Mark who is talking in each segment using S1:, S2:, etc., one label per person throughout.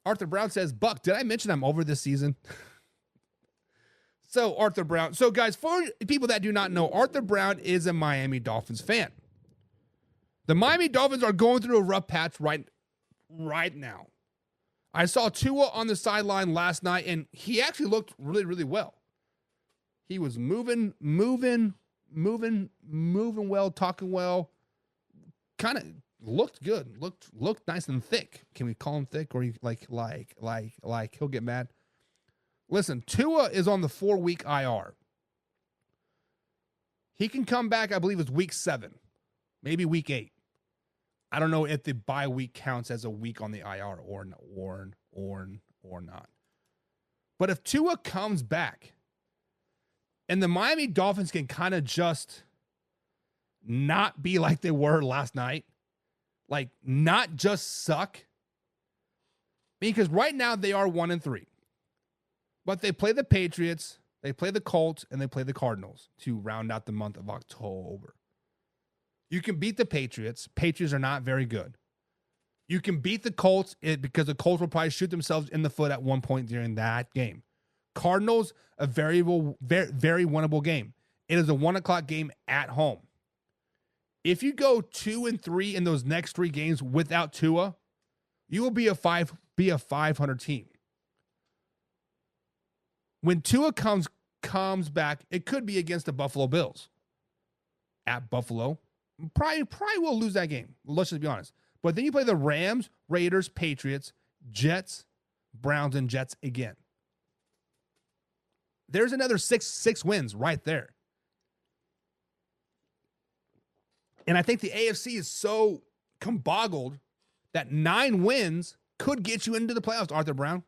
S1: Arthur Brown says, Buck, did I mention I'm over this season? So, Arthur Brown. So, guys, for people that do not know, Arthur Brown is a Miami Dolphins fan. The Miami Dolphins are going through a rough patch right now. I saw Tua on the sideline last night, and he actually looked really, really well. He was moving well, talking well. Kind of looked good. Looked nice and thick. Can we call him thick, or like he'll get mad? Listen, Tua is on the 4-week IR. He can come back, I believe it's week 7, maybe week 8. I don't know if the bye week counts as a week on the IR or not. But if Tua comes back and the Miami Dolphins can kind of just not be like they were last night, like not just suck, because right now they are 1-3. But they play the Patriots, they play the Colts, and they play the Cardinals to round out the month of October. You can beat the Patriots. Patriots are not very good. You can beat the Colts because the Colts will probably shoot themselves in the foot at one point during that game. Cardinals, a very winnable game. It is a 1:00 game at home. If you go 2-3 in those next 3 games without Tua, you will be a 500 team. When Tua comes back, it could be against the Buffalo Bills. At Buffalo, probably will lose that game. Let's just be honest. But then you play the Rams, Raiders, Patriots, Jets, Browns, and Jets again. There's another six wins right there. And I think the AFC is so boggled that 9 wins could get you into the playoffs, Arthur Brown.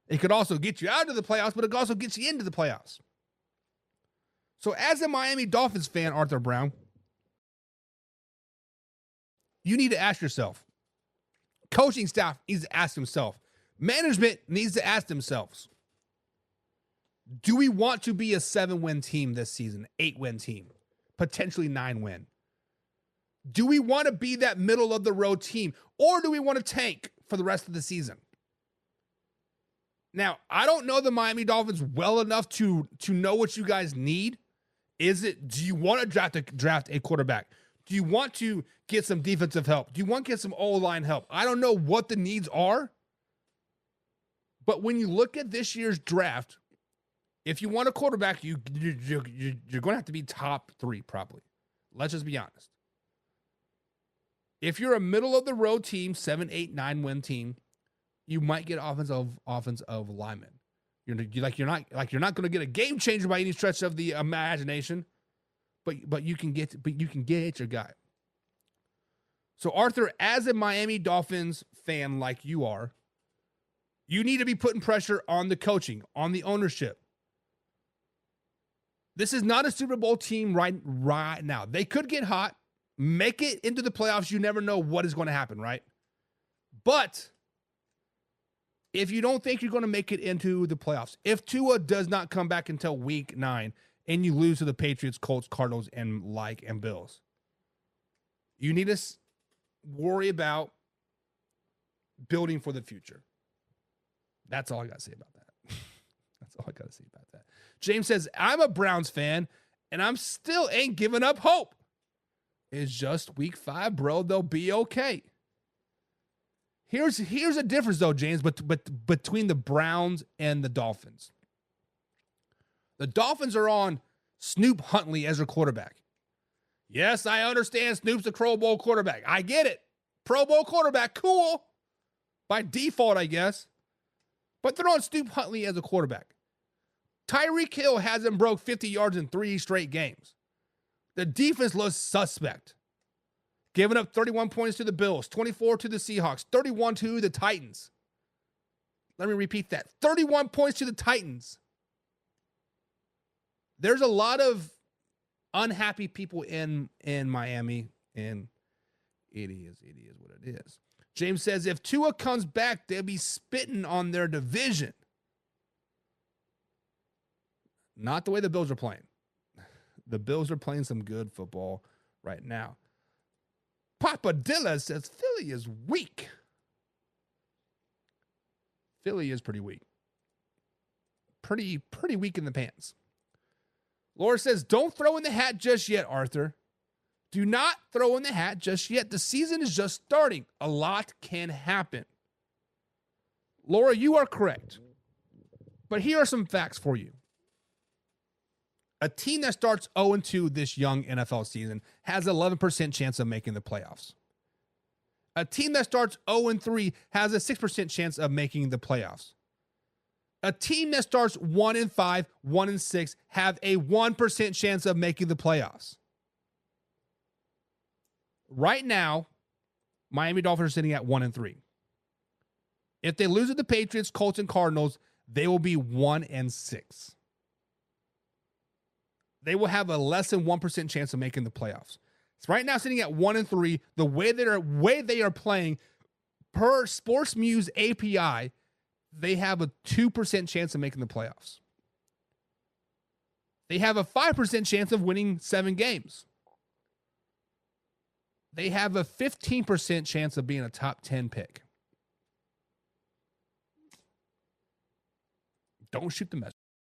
S1: It could also get you out of the playoffs, but it could also get you into the playoffs. So as a Miami Dolphins fan, Arthur Brown, you need to ask yourself. Coaching staff needs to ask himself. Management needs to ask themselves. Do we want to be a 7-win team this season? 8-win team? Potentially 9-win? Do we want to be that middle of the road team? Or do we want to tank for the rest of the season? Now, I don't know the Miami Dolphins well enough to know what you guys need. Do you want to draft a quarterback? Do you want to get some defensive help? Do you want to get some O-line help? I don't know what the needs are. But when you look at this year's draft, if you want a quarterback, you're going to have to be top 3 probably. Let's just be honest. If you're a middle of the road team, 7, 8, 9-win team, you might get offensive linemen. You're not going to get a game changer by any stretch of the imagination, but you can get your guy. So Arthur, as a Miami Dolphins fan like you are, you need to be putting pressure on the coaching, on the ownership. This is not a Super Bowl team right now. They could get hot, make it into the playoffs. You never know what is going to happen, right? But if you don't think you're going to make it into the playoffs, if Tua does not come back until week 9 and you lose to the Patriots, Colts, Cardinals, and Bills, you need to worry about building for the future. That's all I got to say about that. That's all I got to say about that. James says, I'm a Browns fan, and I'm still ain't giving up hope. It's just week 5, bro. They'll be okay. Here's a difference, though, James, but between the Browns and the Dolphins. The Dolphins are on Snoop Huntley as their quarterback. Yes, I understand Snoop's a Pro Bowl quarterback. I get it. Pro Bowl quarterback, cool. By default, I guess. But they're on Snoop Huntley as a quarterback. Tyreek Hill hasn't broke 50 yards in 3 straight games. The defense looks suspect. Giving up 31 points to the Bills, 24 to the Seahawks, 31 to the Titans. Let me repeat that. 31 points to the Titans. There's a lot of unhappy people in Miami, and it is what it is. James says, if Tua comes back, they'll be spitting on their division. Not the way the Bills are playing. The Bills are playing some good football right now. Papa Dilla says Philly is weak. Philly is pretty weak. Pretty weak in the pants. Laura says, don't throw in the hat just yet, Arthur. Do not throw in the hat just yet. The season is just starting. A lot can happen. Laura, you are correct. But here are some facts for you. A team that starts 0-2 this young NFL season has 11% chance of making the playoffs. A team that starts 0-3 has a 6% chance of making the playoffs. A team that starts 1-5, 1-6 have a 1% chance of making the playoffs. Right now, Miami Dolphins are sitting at 1-3. If they lose to the Patriots, Colts, and Cardinals, they will be 1-6. They will have a less than 1% chance of making the playoffs. So right now, sitting at 1-3, the way they are playing, per Sports Muse API, they have a 2% chance of making the playoffs. They have a 5% chance of winning 7 games. They have a 15% chance of being a top 10 pick. Don't shoot the messenger.